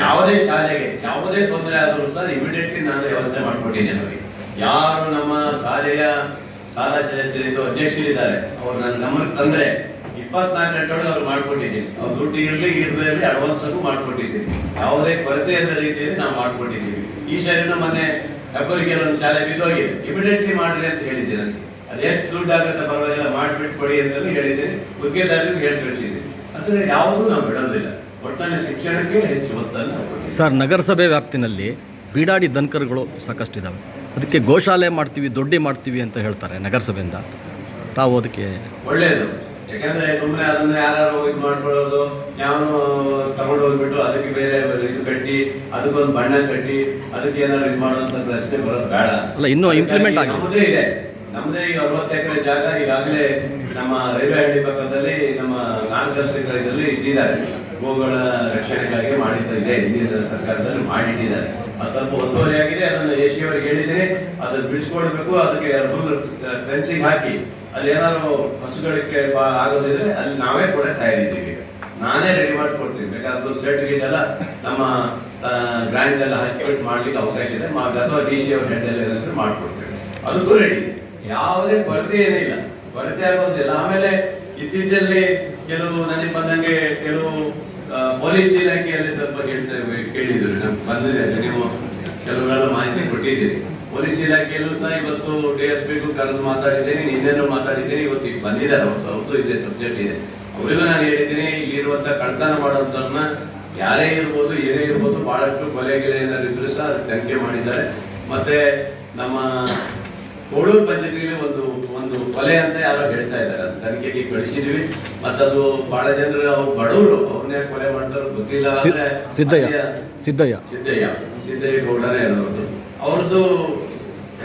ಯಾವುದೇ ಶಾಲೆಗೆ ಯಾವುದೇ ತೊಂದರೆ ಆದರೂ ಸಹ ಇಮಿಡಿಯೇಟ್ಲಿ ನಾನು ವ್ಯವಸ್ಥೆ ಮಾಡ್ಕೊಟ್ಟಿದ್ದೀನಿ. ಅವರಿಗೆ ಯಾರು ನಮ್ಮ ಶಾಲೆಯ ಶಾಲಾ ಸದಸ್ಯರಿದ್ದು ಅಧ್ಯಕ್ಷರಿದ್ದಾರೆ, ಅವ್ರು ನನ್ನ ಗಮನಕ್ಕೆ ತಂದ್ರೆ 24 ಗಂಟೆಯೊಳಗೆ ಅವ್ರು ಮಾಡ್ಕೊಟ್ಟಿದ್ದೀನಿ. ಅವ್ರು ದುಡ್ಡು ಇರಲಿ ಅಡ್ವಾನ್ಸ್ ಆಗೂ ಮಾಡ್ಕೊಟ್ಟಿದ್ದೀನಿ. ಯಾವುದೇ ಕೊರತೆ ಇಲ್ಲದ ರೀತಿಯಲ್ಲಿ ನಾವು ಮಾಡ್ಕೊಟ್ಟಿದ್ದೀವಿ. ಈ ಶಾಲೆನ ಮೊನ್ನೆ ಒಬ್ಬರಿಗೆ ಒಂದು ಶಾಲೆ ಬಿದ್ದೋಗಿದೆ, ಇಮಿಡಿಯೇಟ್ಲಿ ಮಾಡ್ರಿ ಅಂತ ಹೇಳಿದ್ದೆ ನನಗೆ. ಅದು ಎಷ್ಟು ದುಡ್ಡು ಆಗುತ್ತೆ ಪರವಾಗಿಲ್ಲ ಮಾಡಿಬಿಟ್ಟು ಕೊಡಿ ಅಂತಲೂ ಹೇಳಿದ್ದೀನಿ, ಗುತ್ತಿಗೆದಾರರಿಗೆ ಹೇಳಿ ಕಳಿಸಿದ್ದೀನಿ. ಅಂದರೆ ಯಾವುದೂ ನಾವು ಬಿಡೋದಿಲ್ಲ, ಒಟ್ಟಾರೆ ಶಿಕ್ಷಣಕ್ಕೆ ಹೆಚ್ಚು ಒತ್ತನ್ನು ನಾವು ಕೊಡ್ತೀವಿ.
ಸರ್, ನಗರಸಭೆ ವ್ಯಾಪ್ತಿನಲ್ಲಿ ಬೀಡಾಡಿ ದನಕರುಗಳು ಸಾಕಷ್ಟಿದ್ದಾವೆ. ಅದಕ್ಕೆ ಗೋಶಾಲೆ ಮಾಡ್ತೀವಿ, ದೊಡ್ಡಿ ಮಾಡ್ತೀವಿ ಅಂತ ಹೇಳ್ತಾರೆ ನಗರಸಭೆಯಿಂದ. ತಾವು ಅದಕ್ಕೆ
ಒಳ್ಳೆಯದು, ಯಾಕಂದ್ರೆ ಸುಮ್ಮನೆ ಅದನ್ನ ಯಾರು ಇದು ಮಾಡ್ಕೊಳ್ಳೋದು, ಯಾವ ತಗೊಂಡು ಹೋಗ್ಬಿಟ್ಟು ಅದಕ್ಕೆ ಬೇರೆ ಇದು ಕಟ್ಟಿ ಅದಕ್ಕೊಂದು ಬಣ್ಣ ಕಟ್ಟಿ ಅದಕ್ಕೆ ಏನಾದ್ರು ಇದು ಮಾಡೋದಂತ ಪ್ರಶ್ನೆ ಬರೋದು ಬೇಡ.
ಅಲ್ಲ, ಇನ್ನೂ ಇಂಪ್ಲಿಮೆಂಟ್ ಆಗಿದೆ.
ನಮ್ಮದೇ ಇದೆ, ನಮ್ಮದೇ ಈಗ 60 ಎಕರೆ ಜಾಗ ಈಗಾಗಲೇ ನಮ್ಮ ರೈಲ್ವೆ ಹಳ್ಳಿ ಪಕ್ಕದಲ್ಲಿ ನಮ್ಮ ನಾಗರಿಕರಲ್ಲಿ ಇಟ್ಟಿದ್ದಾರೆ. ಗೋಗಳ ರಕ್ಷಣೆಗಾಗಿ ಮಾಡಿದ್ದಿದೆ, ಹಿಂದಿನ ಸರ್ಕಾರದಲ್ಲಿ ಮಾಡಿಟ್ಟಿದ್ದಾರೆ. ಅದು ಸ್ವಲ್ಪ ಒತ್ತುವರಿ ಆಗಿದೆ, ಅದನ್ನು AC ಅವರಿಗೆ ಹೇಳಿದ್ದೀನಿ, ಅದನ್ನು ಬಿಡಿಸ್ಕೊಡ್ಬೇಕು. ಅದಕ್ಕೆ ಫುಲ್ ಫೆನ್ಸಿಂಗ್ ಹಾಕಿ ಅಲ್ಲಿ ಏನಾದ್ರು ಹಸುಗಳಿಗೆ ಆಗೋದಿದ್ರೆ ಅಲ್ಲಿ ನಾವೇ ಕೂಡ ತಯಾರಿದ್ದೀವಿ. ನಾನೇ ರೆಡಿ ಮಾಡಿಸ್ಕೊಡ್ತೀನಿ. ಬೇಕಾದ್ರೆ ಸರ್ಟಿಫಿಕೇಟ್ ಎಲ್ಲ ನಮ್ಮ ಗ್ರ್ಯಾಂಡ್ ಎಲ್ಲ ಹಾಕಿಬಿಟ್ಟು ಮಾಡ್ಲಿಕ್ಕೆ ಅವಕಾಶ ಇದೆ. ಅಥವಾ DC ಅವ್ರ ಹೆಡ್ ಎಲ್ಲ ಏನಾದ್ರು ಮಾಡ್ಕೊಡ್ತೇವೆ, ಅದಕ್ಕೂ ರೆಡಿ. ಯಾವುದೇ ಕೊರತೆ ಏನಿಲ್ಲ, ಕೊರತೆ ಆಗೋದಿಲ್ಲ. ಆಮೇಲೆ ಇತ್ತೀಚೆಯಲ್ಲಿ ಕೆಲವು ನನಗೆ ಬಂದಂಗೆ ಕೆಲವು ಪೊಲೀಸ್ ಇಲಾಖೆಯಲ್ಲಿ ಸ್ವಲ್ಪ ಕೇಳಿದ್ರು, ನಮ್ಗೆ ಬಂದಿದೆ, ನೀವು ಕೆಲವೆಲ್ಲ ಮಾಹಿತಿ ಕೊಟ್ಟಿದ್ದೀರಿ. ಪೊಲೀಸ್ ಇಲಾಖೆಯಲ್ಲೂ ಸಹ ಇವತ್ತು DSPಗೂ ಕರೆದು ಮಾತಾಡಿದ್ದೇನೆ, ನಿನ್ನೆನೂ ಮಾತಾಡಿದ್ದೀನಿ. ಇವತ್ತು ಈಗ ಬಂದಿದ್ದಾರೆ, ಅವ್ರದ್ದು ಇದೆ ಸಬ್ಜೆಕ್ಟ್ ಇದೆ. ಅವರಿಗೂ ನಾನು ಹೇಳಿದ್ದೀನಿ, ಇಲ್ಲಿರುವಂಥ ಕಳ್ತನ ಮಾಡೋಂಥವ್ರನ್ನ ಯಾರೇ ಇರ್ಬೋದು, ಏನೇ ಇರ್ಬೋದು, ಬಹಳಷ್ಟು ಕೊಲೆಗಿಲೆ ಏನಾದ್ರು ಇದ್ರು ಸಹ ತನಿಖೆ ಮಾಡಿದ್ದಾರೆ. ಮತ್ತೆ ನಮ್ಮ ಕೋಡೂರು ಪಂಚಾಯತಿಯಲ್ಲಿ ಒಂದು ಕೊಲೆ ಅಂತ ಯಾರೋ ಹೇಳ್ತಾ ಇದ್ದಾರೆ, ಅದು ತನಿಖೆಗೆ ಕಳಿಸಿದ್ವಿ. ಮತ್ತದು ಬಹಳ ಜನರು ಅವ್ರು ಬಡವರು, ಅವ್ರನ್ನೇ ಕೊಲೆ ಮಾಡ್ತಾರೋ ಗೊತ್ತಿಲ್ಲ. ಸಿದ್ದಯ್ಯ ಗೌಡನೇ ಅನ್ನೋದು ಅವ್ರದ್ದು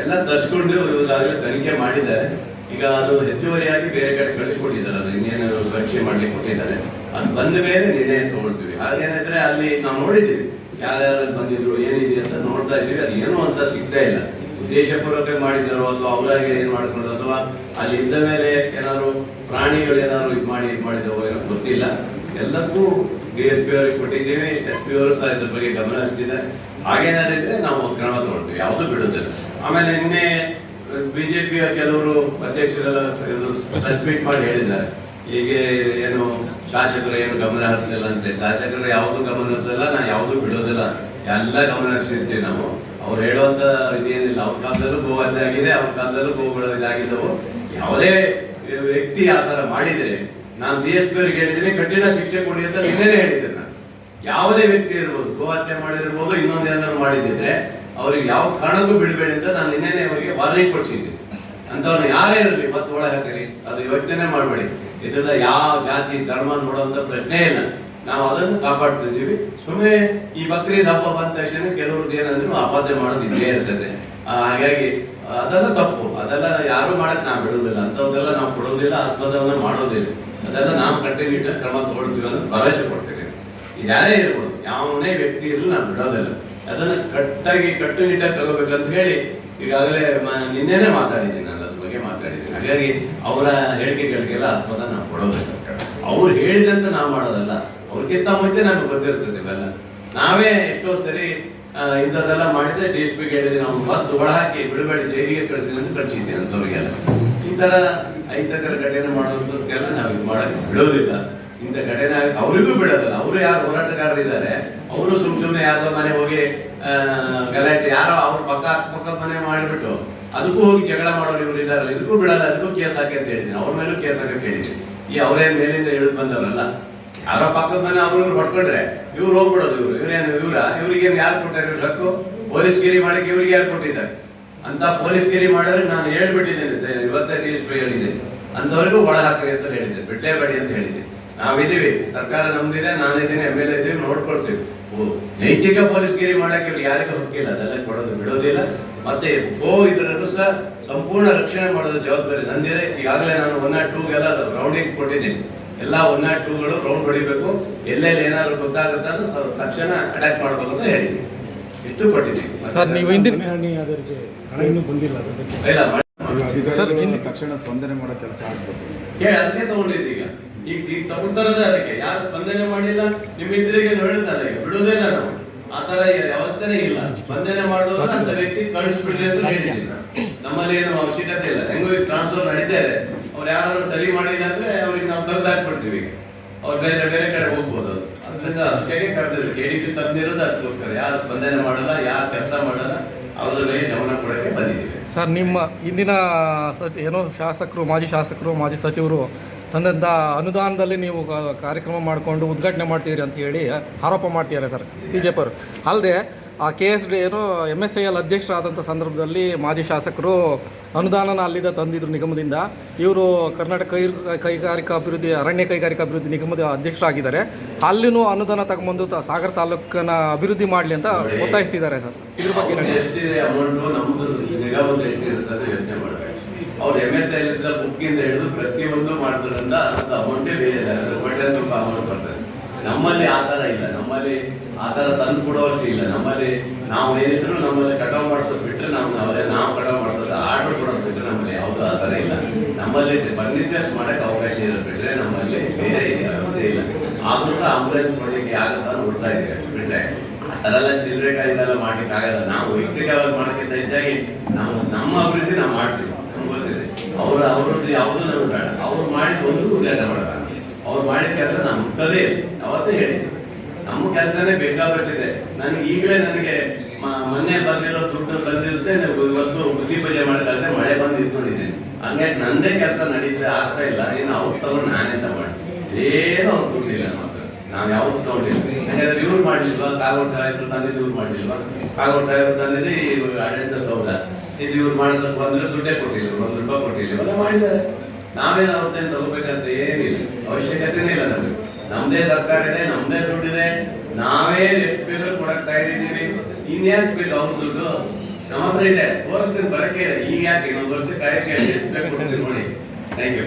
ಎಲ್ಲ ತರಿಸ್ಕೊಂಡು ಇವಾಗಲೇ ತನಿಖೆ ಮಾಡಿದ್ದಾರೆ. ಈಗ ಅದು ಹೆಚ್ಚುವರಿಯಾಗಿ ಬೇರೆ ಕಡೆ ಕಳಿಸ್ಕೊಟ್ಟಿದ್ದಾರೆ, ಅದು ಇನ್ನೇನು ಪರೀಕ್ಷೆ ಮಾಡ್ಲಿಕ್ಕೆ ಕೊಟ್ಟಿದ್ದಾರೆ. ಅದು ಬಂದ ಮೇಲೆ ನಿರ್ಣಯ ತಗೊಳ್ತೀವಿ. ಹಾಗೇನಿದ್ರೆ ಅಲ್ಲಿ ನಾವು ನೋಡಿದ್ದೀವಿ ಯಾರ್ಯಾರು ಬಂದಿದ್ರು, ಏನಿದೆ ಅಂತ ನೋಡ್ತಾ ಇದ್ದೀವಿ. ಅದು ಏನೂ ಅಂತ ಸಿಗ್ತಾ ಇಲ್ಲ. ಉದ್ದೇಶಪೂರ್ವಕ ಮಾಡಿದ್ದಾರೋ ಅಥವಾ ಅವರಾಗೆ ಏನು ಮಾಡ್ಕೊಂಡು, ಅಥವಾ ಅಲ್ಲಿ ಇದ್ದ ಮೇಲೆ ಏನಾದ್ರು ಪ್ರಾಣಿಗಳು ಏನಾದ್ರು ಇದು ಮಾಡಿದವೋ ಏನೋ ಗೊತ್ತಿಲ್ಲ. ಎಲ್ಲಕ್ಕೂ DSP ಅವರಿಗೆ ಕೊಟ್ಟಿದ್ದೀವಿ. SP ಅವರು ಸಹ ಇದ್ರ ಬಗ್ಗೆ ಗಮನ ಹರಿಸಿದ್ದಾರೆ. ಹಾಗೇನಾದ್ರೆ ನಾವು ಕ್ರಮ ತಗೊಳ್ತೀವಿ, ಯಾವುದೂ ಬಿಡೋದಿಲ್ಲ. ಆಮೇಲೆ ನಿನ್ನೆ BJPಯ ಕೆಲವರು ಅಧ್ಯಕ್ಷರೆಲ್ಲ ಸಸ್ಪೆಂಡ್ ಮಾಡಿ ಹೇಳಿದ್ದಾರೆ, ಹೀಗೆ ಏನು ಶಾಸಕರು ಏನು ಗಮನ ಹರಿಸಲ್ಲ ಅಂತೆ. ಶಾಸಕರು ಯಾವುದು ಗಮನ ಹರಿಸಲ್ಲ, ನಾನು ಯಾವುದೂ ಬಿಡೋದಿಲ್ಲ, ಎಲ್ಲ ಗಮನ ಹರಿಸಿರ್ತೀವಿ ನಾವು. ಅವ್ರು ಹೇಳುವಂತ ಇದೇನಿಲ್ಲ. ಅವ್ರ ಕಾಲದಲ್ಲೂ ಗೋ ಹತ್ಯೆ ಆಗಿದೆ, ಅವ್ರ ಕಾಲದಲ್ಲೂ ಗೋಗಳು ಇದಾಗಿದ್ದವು. ಯಾವುದೇ ವ್ಯಕ್ತಿ ಆ ಥರ ಮಾಡಿದರೆ ನಾನು DSP ಅವರಿಗೆ ಹೇಳಿದ್ದೀನಿ, ಕಠಿಣ ಶಿಕ್ಷೆ ಕೊಡಿ ಅಂತ ನಿನ್ನೆನೇ ಹೇಳಿದ್ದೆ ನಾನು. ಯಾವುದೇ ವ್ಯಕ್ತಿ ಇರ್ಬೋದು, ಗೋ ಹತ್ಯೆ ಮಾಡಿರ್ಬೋದು, ಇನ್ನೊಂದು ಏನಾದ್ರು ಮಾಡಿದ್ರೆ ಅವ್ರಿಗೆ ಯಾವ ಕಾರಣಕ್ಕೂ ಬಿಡಬೇಡಿ ಅಂತ ನಾನು ನಿನ್ನೆನೇ ಅವರಿಗೆ ವಾರ್ನಿಂಗ್ ಕೊಡಿಸಿದ್ದೀನಿ. ಅಂಥವ್ರನ್ನ ಯಾರೇ ಇರಲಿ ಮತ್ತೆ ಒಳಗೆ ಹಾಕಿರಿ, ಅದು ಯೋಚನೆ ಮಾಡಬೇಡಿ. ಇದೆಲ್ಲ ಯಾವ ಜಾತಿ ಧರ್ಮ ನೋಡುವಂಥ ಪ್ರಶ್ನೆ ಇಲ್ಲ. ನಾವು ಅದನ್ನು ಕಾಪಾಡ್ತಿದ್ದೀವಿ. ಸುಮ್ಮನೆ ಈ ಬಕ್ರೀದ್ ಹಬ್ಬ ಬಂದ ತಕ್ಷಣ ಕೆಲವ್ರದ್ದು ಏನಂದ್ರು ಅಪಾದ್ಯ ಮಾಡೋದು ಇದ್ದೇ ಇರ್ತದೆ. ಹಾಗಾಗಿ ಅದೆಲ್ಲ ತಪ್ಪು, ಅದೆಲ್ಲ ಯಾರು ಮಾಡಕ್ ನಾವು ಬಿಡುವುದಿಲ್ಲ, ಅಂಥವ್ರಿಗೆಲ್ಲ ನಾವು ಕೊಡೋದಿಲ್ಲ, ಅಪವಾದವನ್ನ ಮಾಡೋದಿಲ್ಲ. ಅದೆಲ್ಲ ನಾವು ಕಟ್ಟುನಿಟ್ಟ ಕ್ರಮ ತಗೊಳ್ತೀವಿ ಅನ್ನೋದು ಭರವಸೆ ಕೊಡ್ತೀವಿ. ಯಾರೇ ಇರ್ಬೋದು, ಯಾವನೇ ವ್ಯಕ್ತಿ ಇರಲಿ ನಾವು ಬಿಡೋದಿಲ್ಲ. ಅದನ್ನು ಕಟ್ಟುನಿಟ್ಟಾಗಿ ತಗೋಬೇಕಂತ ಹೇಳಿ ಈಗಾಗಲೇ ನಿನ್ನೆನೇ ಮಾತಾಡಿದ್ದೀನಿ, ನಾನು ಅದ್ರ ಬಗ್ಗೆ ಮಾತಾಡಿದ್ದೀನಿ. ಹಾಗಾಗಿ ಅವರ ಹೇಳಿಕೆಗಳಿಗೆಲ್ಲ ಆಸ್ಪದ ನಾವು ಕೊಡೋದಿಲ್ಲ. ಅವ್ರು ಹೇಳಿದಂತ ನಾವು ಮಾಡೋದಲ್ಲ, ಅವ್ರಿಗಿಂತ ಮುಂಚೆ ನಮ್ಗೆ ಗೊತ್ತಿರ್ತದೆ ಇವೆಲ್ಲ. ನಾವೇ ಎಷ್ಟೋ ಸರಿ ಇಂಥದ್ದೆಲ್ಲ ಮಾಡಿದ್ರೆ DSPಗೆ ಹೇಳಿದ್ರೆ ನಾವು ಮತ್ತೆ ಒಳ ಹಾಕಿ ಬಿಡಬೇಡಿ, ಜೈಲಿಗೆ ಕಳಿಸಿದ್ರೆ ಅಂತ ಕಳಿಸಿದ್ದೀನಿ ಅಂಥವ್ರಿಗೆಲ್ಲ. ಈ ಥರ ಅಹಿತಕರ ಘಟನೆ ಮಾಡೋದಕ್ಕೆಲ್ಲ ನಾವು ಇದು ಮಾಡಕ್ಕೆ ಬಿಡೋದಿಲ್ಲ. ಇಂಥ ಘಟನೆ ಅವರಿಗೂ ಬಿಡೋದಿಲ್ಲ. ಅವರು ಯಾರು ಹೋರಾಟಗಾರರಿದ್ದಾರೆ, ಅವರು ಸುಮ್ಮನೆ ಯಾರ್ದೋ ಮನೆ ಹೋಗಿ ಗಲಾಟೆ, ಯಾರೋ ಅವ್ರ ಪಕ್ಕದ ಮನೆ ಮಾಡಿಬಿಟ್ಟು ಅದಕ್ಕೂ ಹೋಗಿ ಜಗಳ ಮಾಡೋರು ಇವರು ಇದ್ದಾರಲ್ಲ, ಇದಕ್ಕೂ ಬಿಡಲ್ಲ, ಅದಕ್ಕೂ ಕೇಸ್ ಹಾಕಿ ಅಂತ ಹೇಳಿದ್ದೀನಿ. ಅವ್ರ ಮೇಲೂ ಕೇಸ್ ಹಾಕಕ್ಕೆ ಹೇಳಿದ್ದೀನಿ. ಈ ಅವರೇನು ಮೇಲಿಂದ ಇಳಿದು ಬಂದವರಲ್ಲ, ಯಾರೋ ಪಕ್ಕದ ಮನೆ ಅವ್ರು ಹೊಡ್ಕೊಂಡ್ರೆ ಇವ್ರು ಹೋಗ್ಬಿಡೋದು. ಇವ್ರಿಗೇನು ಯಾರು ಕೊಟ್ಟಾರೆ ಇವ್ರ ಹಕ್ಕು? ಪೊಲೀಸ್ಗಿರಿ ಮಾಡಕ್ಕೆ ಇವ್ರಿಗೆ ಯಾರು ಕೊಟ್ಟಿದ್ದಾರೆ ಅಂತ ಪೊಲೀಸ್ಗಿರಿ ಮಾಡಿದ್ರೆ ನಾನು ಹೇಳ್ಬಿಟ್ಟಿದ್ದೇನೆ, ಇವತ್ತೇ DSP ಹೇಳಿದೆ, ಅಂಥವ್ರಿಗೂ ಒಳ ಹಾಕ್ರಿ ಅಂತ ಹೇಳಿದ್ದೆ, ಬಿಡ್ಲೇಬೇಡಿ ಅಂತ ಹೇಳಿದ್ದೆ. ನಾವಿದ್ದೀವಿ, ಸರ್ಕಾರ ನಮ್ದಿದೆ, ನಾನಿದ್ದೀನಿ, MLA ಇದ್ದೀವಿ, ನೋಡ್ಕೊಳ್ತೀವಿ. ನೈತಿಕ ಪೊಲೀಸ್ಗಿರಿ ಮಾಡಕ್ಕೆ ಇವ್ರು ಯಾರಿಗೂ ಹಕ್ಕಿಲ್ಲ, ಅದೆಲ್ಲ ಕೊಡೋದು ಬಿಡೋದಿಲ್ಲ. ಮತ್ತೆ ಇದರಲ್ಲೂ ಸಹ ಸಂಪೂರ್ಣ ರಕ್ಷಣೆ ಮಾಡೋದು ಜವಾಬ್ದಾರಿ ನಂದಿದೆ. ಈಗಾಗಲೇ ನಾನು 102ಗೆಲ್ಲ ರೌಂಡಿಂಗ್ ಕೊಟ್ಟಿದ್ದೀನಿ. ಎಲ್ಲ 102ಗಳು ರೌಂಡ್ ಹೊಡಿಬೇಕು, ಎಲ್ಲೆಲ್ಲಿ ಏನಾದ್ರು ಗೊತ್ತಾಗುತ್ತೆ ಅದು ತಕ್ಷಣ ಅಟ್ಯಾಕ್ ಮಾಡಬೇಕು ಅಂತ ಹೇಳಿದ್ದೀನಿ. ಇಷ್ಟು ಕೊಟ್ಟಿದ್ದೀನಿ
ಸರ್. ನೀವು ಹಿಂದಿನ
ತಕ್ಷಣ ಸ್ಪಂದನೆ ಮಾಡೋ ಕೆಲಸ ಆಗ್ಬೇಕು.
ಅದಕ್ಕೆ ತಗೊಂಡಿದ್ದೀವಿ. ಈಗ ತಗೊಳ್ತಾರದೇ ಅದಕ್ಕೆ. ಯಾರು ಸ್ಪಂದನೆ ಮಾಡಿಲ್ಲ, ನಿಮ್ಮ ಇದ್ರಿಗೆ ಹೇಳ್ತಾರೆ, ಈಗ ಬಿಡುವುದಿಲ್ಲ ನಾವು. ಆ ತರ ವ್ಯವಸ್ಥೆನೇ ಇಲ್ಲ. ಸ್ಪಂದನೆ ಮಾಡೋದು ಅಂತ ವ್ಯಕ್ತಿ ಕಳಿಸ್ಬಿಡ್ರಿ ಅಂತ ಹೇಳಿದ್ದೀನಿ. ನಮ್ಮಲ್ಲಿ ಏನು ಅವಶ್ಯಕತೆ ಇಲ್ಲ. ಹೆಂಗೋ ಈಗ ಟ್ರಾನ್ಸ್ಫರ್ ನಡೀತಾ ಇದೆ. ಅವ್ರು ಯಾರಾದ್ರೂ ಸರಿ ಮಾಡಿಲ್ಲ ಅಂದ್ರೆ ಅವ್ರಿಗೆ ನಾವು ತೆಗೆದು ಹಾಕ್ಬಿಡ್ತೀವಿ. ಅವ್ರು ಬೇರೆ ಬೇರೆ ಕಡೆ ಹೋಗ್ಬೋದು. ಅದರಿಂದ ಅದಕ್ಕೆ ಕರೆದಿದ್ರು. KDP ತಂದಿರೋದು ಅದಕ್ಕೋಸ್ಕರ. ಯಾರು ಸ್ಪಂದನೆ ಮಾಡಲ್ಲ, ಯಾರು ಕೆಲಸ ಮಾಡಲ್ಲ, ಅವ್ರ ಬಗ್ಗೆ ಗಮನ ಕೊಡೋಕ್ಕೆ ಬಂದಿದ್ದೀವಿ.
ಸರ್, ನಿಮ್ಮ ಇಂದಿನ ಶಾಸಕರು, ಮಾಜಿ ಸಚಿವರು ತಂದಂಥ ಅನುದಾನದಲ್ಲಿ ನೀವು ಕಾರ್ಯಕ್ರಮ ಮಾಡಿಕೊಂಡು ಉದ್ಘಾಟನೆ ಮಾಡ್ತಿದ್ದೀರಿ ಅಂತ ಹೇಳಿ ಆರೋಪ ಮಾಡ್ತಿದ್ದಾರೆ ಸರ್ BJP ಅವರು. ಅಲ್ಲದೆ ಆ KSD MSIL ಅಧ್ಯಕ್ಷರಾದಂಥ ಸಂದರ್ಭದಲ್ಲಿ ಮಾಜಿ ಶಾಸಕರು ಅನುದಾನನ ಅಲ್ಲಿಂದ ತಂದಿದ್ರು ನಿಗಮದಿಂದ. ಇವರು ಕರ್ನಾಟಕ ಕೈಗಾರಿಕಾ ಅಭಿವೃದ್ಧಿ, ಅರಣ್ಯ ಕೈಗಾರಿಕಾ ಅಭಿವೃದ್ಧಿ ನಿಗಮದ ಅಧ್ಯಕ್ಷರಾಗಿದ್ದಾರೆ. ಅಲ್ಲಿನೂ ಅನುದಾನ ತಗೊಂಬಂದು ಸಾಗರ ತಾಲೂಕನ್ನ ಅಭಿವೃದ್ಧಿ ಮಾಡಲಿ ಅಂತ ಒತ್ತಾಯಿಸ್ತಿದ್ದಾರೆ ಸರ್. ಇದ್ರ ಬಗ್ಗೆ
ಎಷ್ಟಿದೆ ಅಮೌಂಟು ನಮ್ಮದು ನಿಗಮದ ಎಷ್ಟಿರುತ್ತೆ ಅಂತ ಯೋಚನೆ ಮಾಡಬೇಕು. ಅವ್ರು MSIL ಬುಕ್ಕಿಂದ ಹಿಡಿದು ಪ್ರತಿಯೊಂದು ಮಾಡೋದ್ರಿಂದ ಅದು ಅಮೌಂಟೇ ಬೇರೆ ಇಲ್ಲ, ಒಳ್ಳೆ ಸ್ವಲ್ಪ ಅಮೌಂಟ್ ಬರ್ತದೆ. ನಮ್ಮಲ್ಲಿ ಆ ಥರ ಇಲ್ಲ, ನಮ್ಮಲ್ಲಿ ಆ ಥರ ತಂದು ಕೊಡುವಷ್ಟು ಇಲ್ಲ. ನಮ್ಮಲ್ಲಿ ನಾವು ಏನಿದ್ರು ನಮ್ಮಲ್ಲಿ ಕಟಾವು ಮಾಡಿಸೋದು ಬಿಟ್ಟರೆ ನಾವು ಕಟಾವು ಮಾಡಿಸೋದು ಆರ್ಡರ್ ಕೊಡೋದು ಬಿಟ್ಟರೆ ನಮ್ಮಲ್ಲಿ ಯಾವುದೂ ಆ ಥರ ಇಲ್ಲ. ನಮ್ಮಲ್ಲಿ ಫರ್ನಿಚರ್ಸ್ ಮಾಡೋಕ್ಕೆ ಅವಕಾಶ ಇರೋದು ಬಿಟ್ಟರೆ ನಮ್ಮಲ್ಲಿ ಬೇರೆ ವ್ಯವಸ್ಥೆ ಇಲ್ಲ. ಆದರೂ ಸಹ ಆಂಬುಲೆನ್ಸ್ ಕೊಡಲಿಕ್ಕೆ ಆಗುತ್ತಾ ನೋಡ್ತಾ ಇದ್ದೀವಿ ಅಷ್ಟು ಬಿಟ್ಟರೆ ಆ ಥರ ಎಲ್ಲ ಚಿಲ್ಲರೆ ಇದೆಲ್ಲ ಮಾಡ್ಲಿಕ್ಕೆ ಆಗಲ್ಲ. ನಾವು ವೈಯಕ್ತಿಕವಾಗಿ ಮಾಡೋಕ್ಕಿಂತ ಹೆಚ್ಚಾಗಿ ನಮ್ಮ ಅಭಿವೃದ್ಧಿ ನಾವು ಮಾಡ್ತೀವಿ, ನಮ್ಗೆ ಗೊತ್ತಿದೆ. ಅವ್ರದ್ದು ಯಾವುದೂ ನಮ್ಗೆ ಬೇಡ. ಅವ್ರು ಮಾಡಿದ ಒಂದು ಉದ್ಘಾಟನೆ ಮಾಡೋಣ, ಅವ್ರು ಮಾಡಿದ ಕೆಲಸ ನಾನು ಮುಟ್ಟದೇ ಅವತ್ತೇ ಹೇಳಿದ್ದೆ. ನಮ್ಮ ಕೆಲಸನೇ ಬೇಕಾಗುತ್ತಿದೆ. ನನಗೆ ಮೊನ್ನೆ ಬಂದಿರೋ ದುಡ್ಡು ಬಂದಿರುತ್ತೆ, ಇವತ್ತು ಬುದ್ಧಿ ಪೂಜೆ ಮಾಡೋಕ್ಕಾಗದೆ ಮಳೆ ಬಂದು ನಿಂತ್ಕೊಂಡಿದ್ದೀನಿ. ಹಂಗಾಗಿ ನಂದೇ ಕೆಲಸ ನಡೀತಾ ಆಗ್ತಾ ಇಲ್ಲ. ಇನ್ನು ಅವ್ರು ತಗೊಂಡು ನಾನೆಂತ ಮಾಡಿ ಏನೂ ಅವ್ರು ದುಡ್ಡಿಲ್ಲ ನಮ್ಮ ಹತ್ರ, ನಾವು ಯಾವ್ದು ತಗೊಂಡಿಲ್ಲ. ಯಾಕಂದ್ರೆ ಇವ್ರು ಮಾಡಲಿಲ್ವಾ, ಕಾಗೋಡು ಸಾಹೇಬರು ತಂದಿದ್ದು ಇವ್ರು ಮಾಡಲಿಲ್ವಾ, ಕಾಗೋಡು ಸಾಹೇಬರು ತಂದಿದ್ದು ಈ ಆಡಳಿತ ಸೌಧ ಇದು ಇವ್ರು ಮಾಡೋದಕ್ಕೆ ಬಂದರೆ ದುಡ್ಡೇ ಕೊಟ್ಟಿಲ್ಲ, ₹1 ಕೊಟ್ಟಿಲ್ಲ, ಇವೆಲ್ಲ ಮಾಡಿದ್ದಾರೆ. ನಾವೇನು ಅವ್ರದ್ದೇನು ತಗೋಬೇಕಂತ ಏನಿಲ್ಲ, ಅವಶ್ಯಕತೆನೇ ಇಲ್ಲ. ನಮಗೆ ನಮ್ಮದೇ ಸರ್ಕಾರ ಇದೆ, ನಮ್ಮದೇ ದುಡ್ಡಿದೆ, ನಾವೇ ಎಷ್ಟು ಬೇಕಾದ್ರೂ ಕೊಡಕ್ಕೆ ತಯಾರಿದ್ದೀವಿ. ಇನ್ಯಾಕೆ ಬೇಕು ಅವ್ರ ದುಡ್ಡು? ನಮ್ಮ ಹತ್ರ ಇದೆ, ತೋರಿಸ್ತೀನಿ, ಬರಕ್ಕೆ ಈಗ ಯಾಕೆ ಇನ್ನೊಂದು ವರ್ಷ ಕಾಯಕ್ಕೆ ಎಷ್ಟು ಬೇಕು ಕೊಡ್ತೀನಿ ನೋಡಿ. Thank you.